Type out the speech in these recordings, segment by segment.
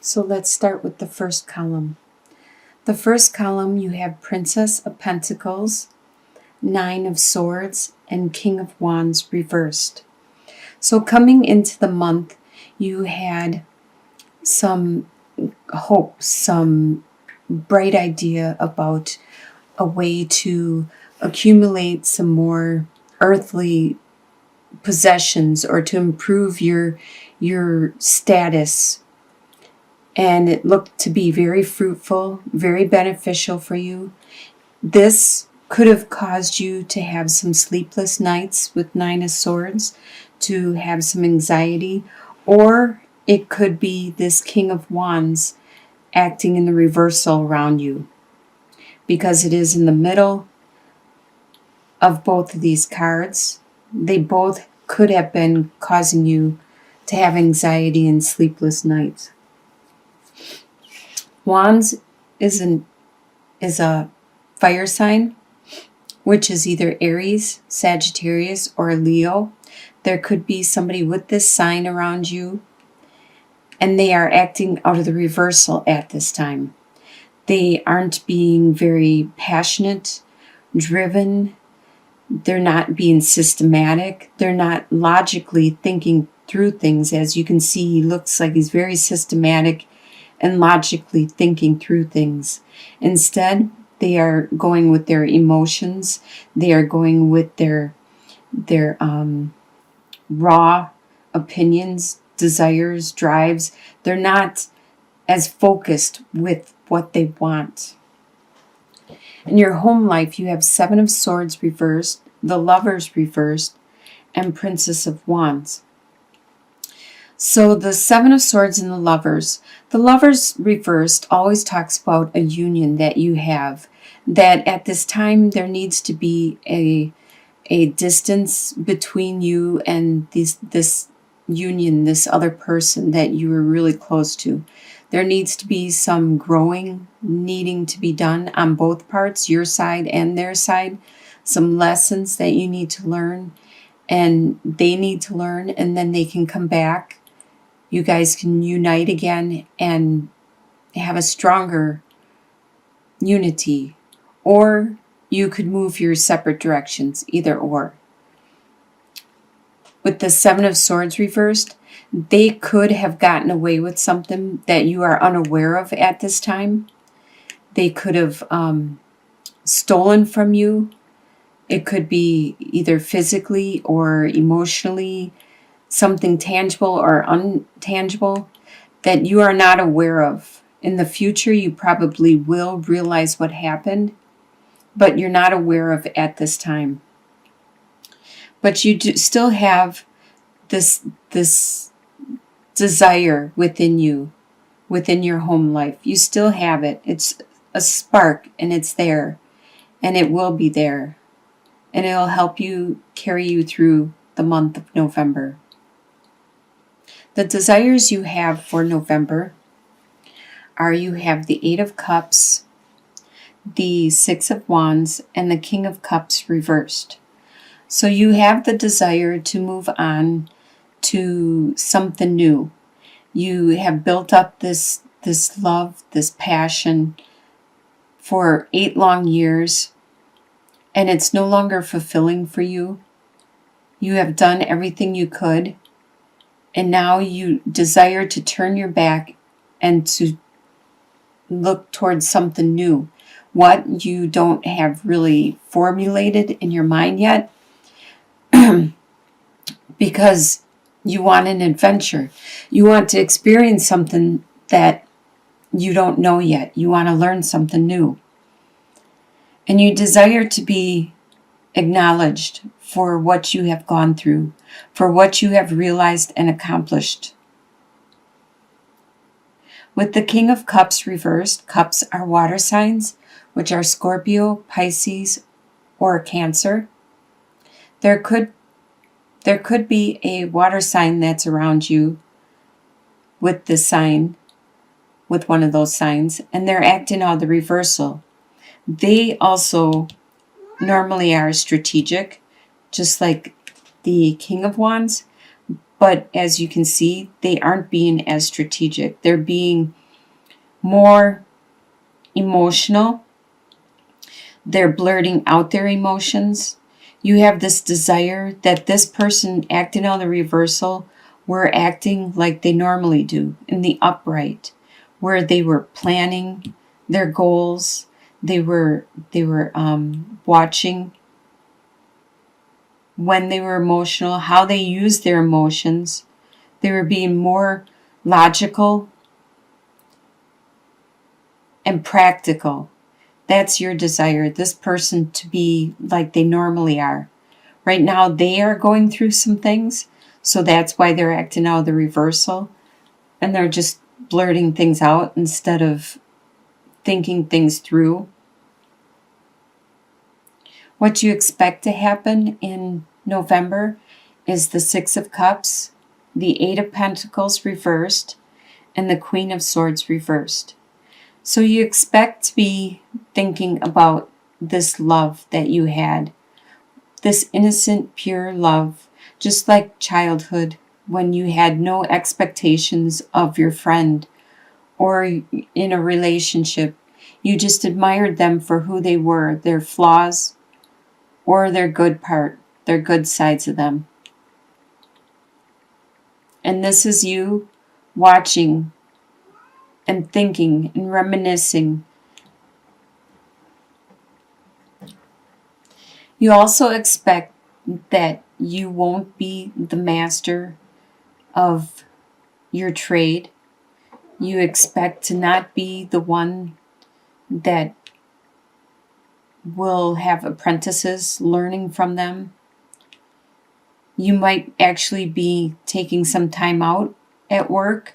So let's start with the first column. The first column, you have Princess of Pentacles, Nine of Swords, and King of Wands reversed. So coming into the month, you had some hope, some bright idea about a way to accumulate some more earthly possessions or to improve your status. And it looked to be very fruitful, very beneficial for you. This could have caused you to have some sleepless nights with Nine of Swords, to have some anxiety, or it could be this King of Wands acting in the reversal around you, because it is in the middle of both of these cards. They both could have been causing you to have anxiety and sleepless nights. Wands is a fire sign, which is either Aries, Sagittarius, or Leo. There could be somebody with this sign around you, and they are acting out of the reversal at this time. They aren't being very passionate, driven. They're not being systematic. They're not logically thinking through things. As you can see, he looks like he's very systematic and logically thinking through things. Instead, they are going with their emotions. They are going with their raw opinions, desires, drives. They're not as focused with what they want. In your home life, you have Seven of Swords reversed, the Lovers reversed, and Princess of Wands. So the Seven of Swords and the Lovers reversed always talks about a union that you have, that at this time there needs to be a distance between you and this union, this other person that you were really close to. There needs to be some growing needing to be done on both parts, your side and their side, some lessons that you need to learn and they need to learn, and then they can come back. You guys can unite again and have a stronger unity, or you could move your separate directions, either or. With the Seven of Swords reversed, they could have gotten away with something that you are unaware of at this time. They could have stolen from you. It could be either physically or emotionally, something tangible or untangible that you are not aware of. In the future, you probably will realize what happened, but you're not aware of at this time. But you do still have this desire within you, within your home life. You still have it. It's a spark, and it's there, and it will be there, and it'll help you carry you through the month of November. The desires you have for November are, you have the Eight of Cups, the Six of Wands, and the King of Cups reversed. So you have the desire to move on to something new. You have built up this love, this passion for 8 long years, and it's no longer fulfilling for you. You have done everything you could, and now you desire to turn your back and to look towards something new. What you don't have really formulated in your mind yet, because you want an adventure. You want to experience something that you don't know yet. You want to learn something new. And you desire to be acknowledged for what you have gone through, for what you have realized and accomplished. With the King of Cups reversed, cups are water signs, which are Scorpio, Pisces, or Cancer. There could be a water sign that's around you with this sign, with one of those signs, and they're acting out the reversal. They also normally are strategic, just like the King of Wands, But as you can see, they aren't being as strategic. They're being more emotional. They're blurting out their emotions. You have this desire that this person acting on the reversal were acting like they normally do in the upright, where they were planning their goals. They were watching when they were emotional, how they used their emotions. They were being more logical and practical. That's your desire, this person to be like they normally are. Right now, they are going through some things, so that's why they're acting out of the reversal, and they're just blurting things out instead of thinking things through. What you expect to happen in November is the Six of Cups, the Eight of Pentacles reversed, and the Queen of Swords reversed. So you expect to be thinking about this love that you had, this innocent, pure love, just like childhood when you had no expectations of your friend or in a relationship. You just admired them for who they were, their flaws or their good part, their good sides of them. And this is you watching and thinking and reminiscing. You also expect that you won't be the master of your trade. You expect to not be the one that will have apprentices learning from them. You might actually be taking some time out at work,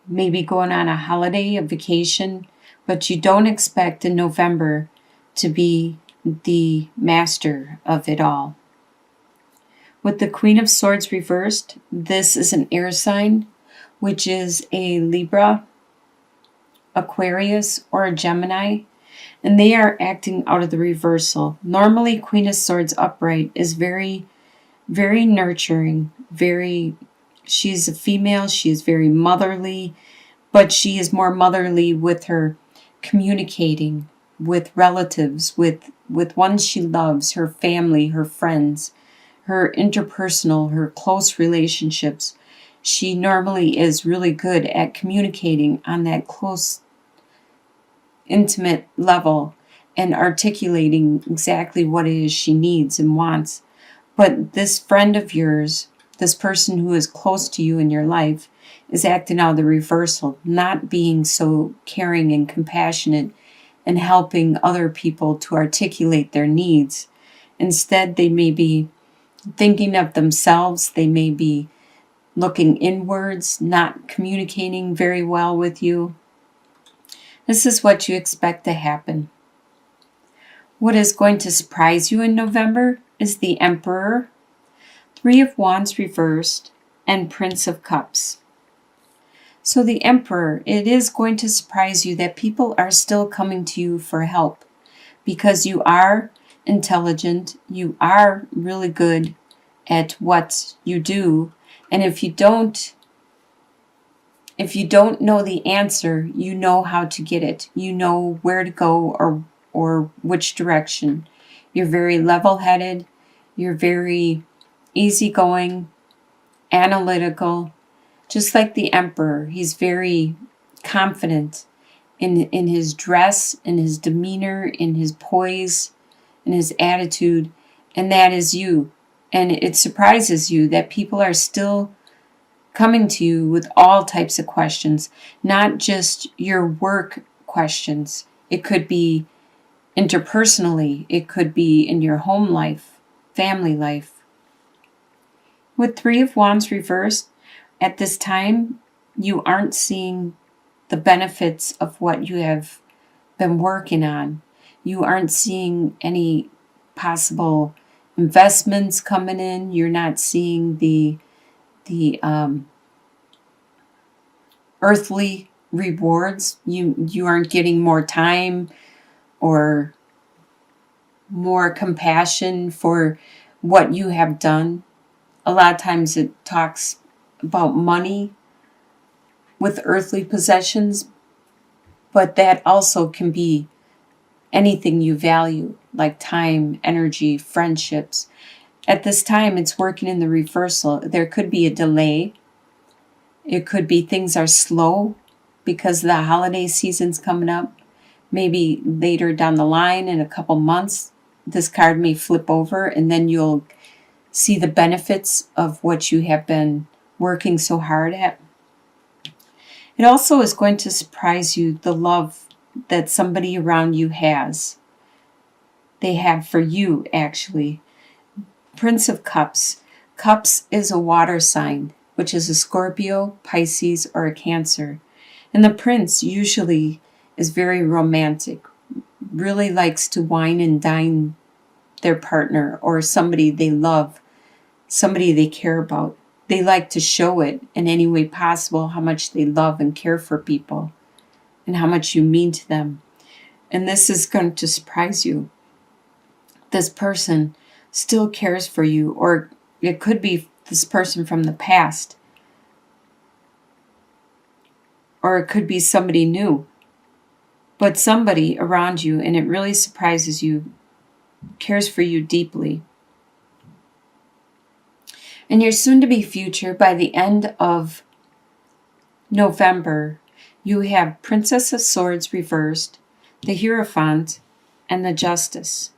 maybe going on a holiday, a vacation, but you don't expect in November to be the master of it all. With the Queen of Swords reversed, this is an air sign, which is a Libra, Aquarius, or a Gemini, and they are acting out of the reversal. Normally, Queen of Swords upright is very, very nurturing, she's a female, she is very motherly, but she is more motherly with her communicating with relatives, with ones she loves, her family, her friends, her interpersonal, her close relationships. She normally is really good at communicating on that close, intimate level and articulating exactly what it is she needs and wants. But this friend of yours, this person who is close to you in your life, is acting out of the reversal, not being so caring and compassionate and helping other people to articulate their needs. Instead, they may be thinking of themselves. They may be looking inwards, not communicating very well with you. This is what you expect to happen. What is going to surprise you in November is the Emperor, Three of Wands reversed, and Prince of Cups. So the Emperor, it is going to surprise you that people are still coming to you for help because you are intelligent, you are really good at what you do, and if you don't know the answer, you know how to get it. You know where to go or which direction. You're very level-headed, you're very easygoing, analytical. Just like the Emperor, he's very confident in his dress, in his demeanor, in his poise, in his attitude, and that is you. And it surprises you that people are still coming to you with all types of questions, not just your work questions. It could be interpersonally, it could be in your home life, family life. With Three of Wands reversed, at this time, you aren't seeing the benefits of what you have been working on. You aren't seeing any possible investments coming in. You're not seeing the earthly rewards. You aren't getting more time or more compassion for what you have done. a lot of times it talks about money with earthly possessions, but that also can be anything you value, like time, energy, friendships. At this time, it's working in the reversal. There could be a delay. It could be things are slow because the holiday season's coming up. Maybe later down the line in a couple months, this card may flip over and then you'll see the benefits of what you have been working so hard at. It also is going to surprise you, the love that somebody around you has. They have for you, actually. Prince of Cups. Cups is a water sign, which is a Scorpio, Pisces, or a Cancer. And the prince usually is very romantic, really likes to wine and dine their partner or somebody they love, somebody they care about. They like to show it in any way possible how much they love and care for people and how much you mean to them. And this is going to surprise you. This person still cares for you, or it could be this person from the past, or it could be somebody new, but somebody around you, and it really surprises you, cares for you deeply. In your soon-to-be future, by the end of November, you have Princess of Swords reversed, the Hierophant, and the Justice.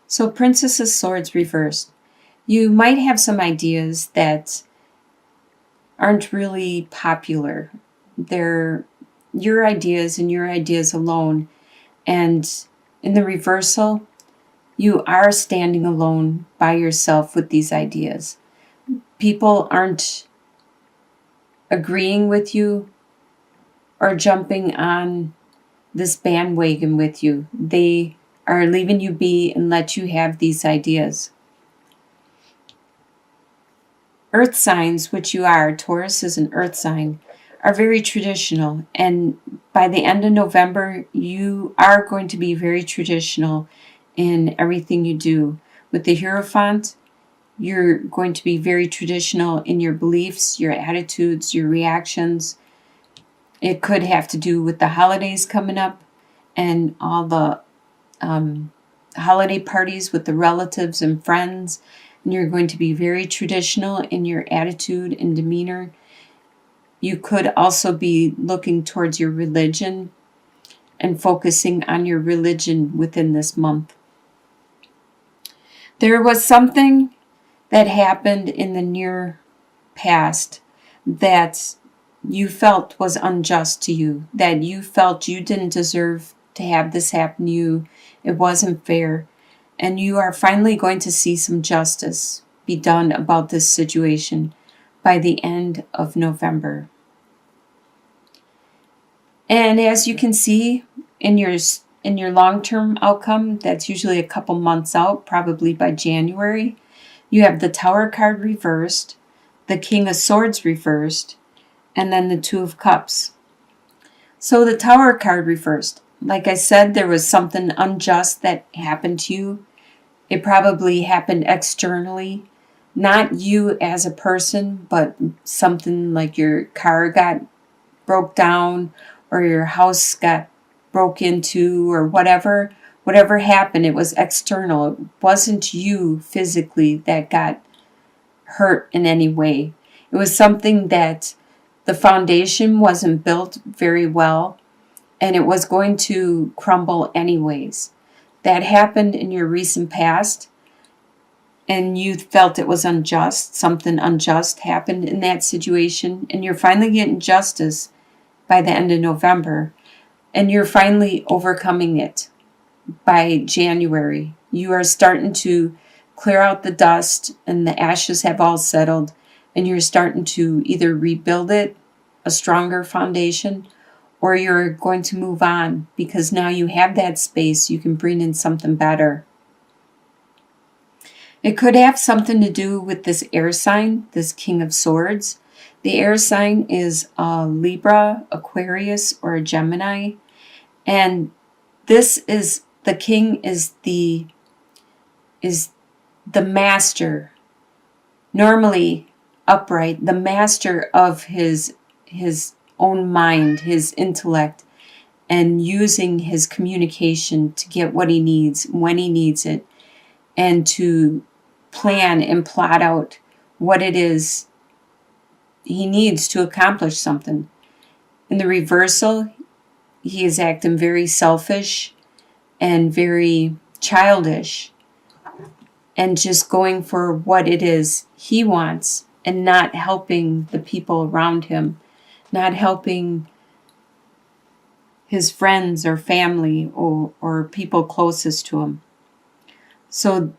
So Princess of Swords reversed. You might have some ideas that aren't really popular. They're your ideas and your ideas alone. And in the reversal, you are standing alone by yourself with these ideas. People aren't agreeing with you or jumping on this bandwagon with you. They are leaving you be and let you have these ideas. Earth signs, which you are, Taurus is an earth sign, are very traditional. And by the end of November, you are going to be very traditional in everything you do. With the Hierophant, you're going to be very traditional in your beliefs, your attitudes, your reactions. It could have to do with the holidays coming up and all the holiday parties with the relatives and friends. And you're going to be very traditional in your attitude and demeanor. You could also be looking towards your religion and focusing on your religion within this month. There was something that happened in the near past that you felt was unjust to you, that you felt you didn't deserve to have this happen to you. It wasn't fair. And you are finally going to see some justice be done about this situation by the end of November. And as you can see in your long-term outcome, that's usually a couple months out, probably by January, you have the Tower card reversed, the King of Swords reversed, and then the Two of Cups. So the Tower card reversed. Like I said, there was something unjust that happened to you. It probably happened externally. Not you as a person, but something like your car got broke down or your house got broke into or whatever. Whatever happened, it was external. It wasn't you physically that got hurt in any way. It was something that the foundation wasn't built very well, and it was going to crumble anyways. That happened in your recent past, and you felt it was unjust. Something unjust happened in that situation, and you're finally getting justice by the end of November, and you're finally overcoming it. By January, you are starting to clear out the dust and the ashes have all settled, and you're starting to either rebuild it, a stronger foundation, or you're going to move on because now you have that space. You can bring in something better. It could have something to do with this air sign, this King of Swords. The air sign is a Libra, Aquarius, or a Gemini, and this is the king is the master. normally upright, the master of his own mind, his intellect, and using his communication to get what he needs when he needs it, and to plan and plot out what it is he needs to accomplish something. In the reversal, he is acting very selfish and very childish, and just going for what it is he wants, and not helping the people around him, not helping his friends or family or people closest to him. So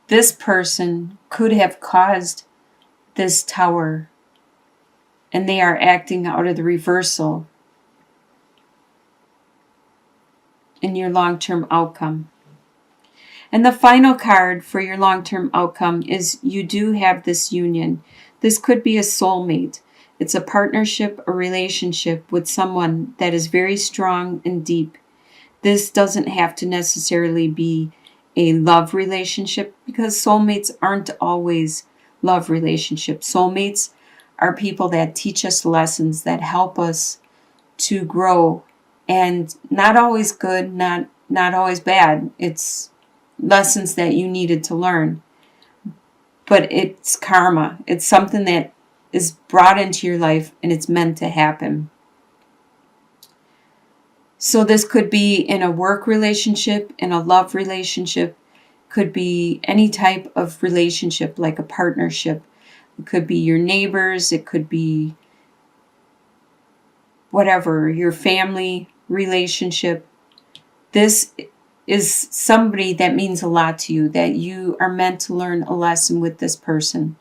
this person could have caused this tower, and they are acting out of the reversal in your long-term outcome. And the final card for your long-term outcome is you do have this union. This could be a soulmate. It's a partnership, a relationship with someone that is very strong and deep. This doesn't have to necessarily be a love relationship, because soulmates aren't always love relationships. Soulmates are people that teach us lessons, that help us to grow, and not always good, not always bad. It's lessons that you needed to learn. But it's karma. It's something that is brought into your life, and it's meant to happen. So this could be in a work relationship, in a love relationship, could be any type of relationship, like a partnership. It could be your neighbors, it could be whatever, your family relationship. This is somebody that means a lot to you, that you are meant to learn a lesson with this person.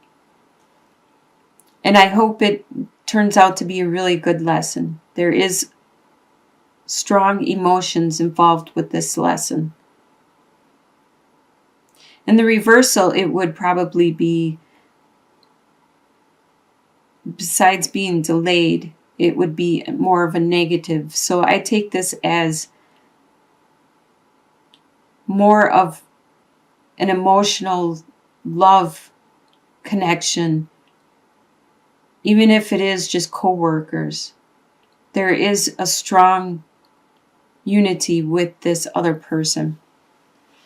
And I hope it turns out to be a really good lesson. There is strong emotions involved with this lesson. In the reversal, it would probably be, besides being delayed, it would be more of a negative. So I take this as more of an emotional love connection, even if it is just co-workers. There is a strong unity with this other person.